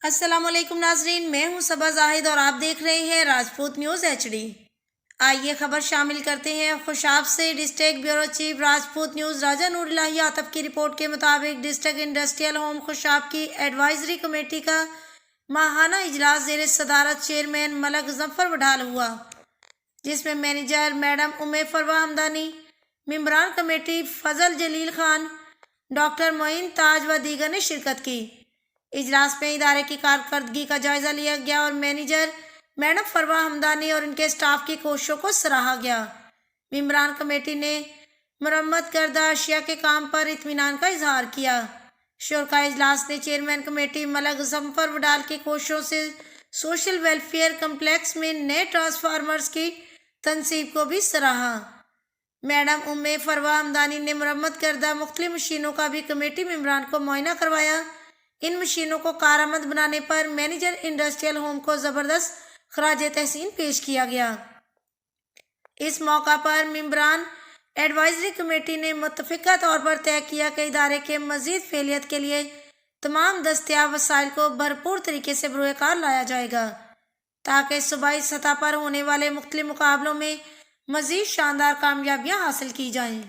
السلام علیکم ناظرین، میں ہوں صبا زاہد اور آپ دیکھ رہے ہیں راجپوت نیوز ایچ ڈی۔ آئیے خبر شامل کرتے ہیں خوشاب سے۔ District bureau chief Rajput news Raja Noor Elahi Atif کی رپورٹ کے مطابق ڈسٹرکٹ انڈسٹریل ہوم خوشاب کی ایڈوائزری کمیٹی کا ماہانہ اجلاس زیر صدارت چیئرمین ملک ظفر وڈال ہوا، جس میں مینیجر میڈم ام فروہ ہمدانی، ممبران کمیٹی فضل جلیل خان، ڈاکٹر معین تاج و دیگر نے شرکت کی۔ اجلاس میں ادارے کی کارکردگی کا جائزہ لیا گیا اور مینیجر میڈم فروہ ہمدانی اور ان کے اسٹاف کی کوششوں کو سراہا گیا۔ ممبران کمیٹی نے مرمت کردہ اشیاء کے کام پر اطمینان کا اظہار کیا۔ شرکائے اجلاس نے چیئرمین کمیٹی ملک ظفر وڈال کی کوششوں سے سوشل ویلفیئر کمپلیکس میں نئے ٹرانسفارمرز کی تنصیب کو بھی سراہا۔ میڈم ام فروہ ہمدانی نے مرمت کردہ مختلف مشینوں کا بھی کمیٹی ممبران کو معائنہ کروایا۔ ان مشینوں کو کارآمد بنانے پر مینیجر انڈسٹریل ہوم کو زبردست خراج تحسین پیش کیا گیا۔ اس موقع پر ممبران ایڈوائزری کمیٹی نے متفقہ طور پر طے کیا کہ ادارے کے مزید فعالیت کے لیے تمام دستیاب وسائل کو بھرپور طریقے سے بروئے کار لایا جائے گا، تاکہ صوبائی سطح پر ہونے والے مختلف مقابلوں میں مزید شاندار کامیابیاں حاصل کی جائیں۔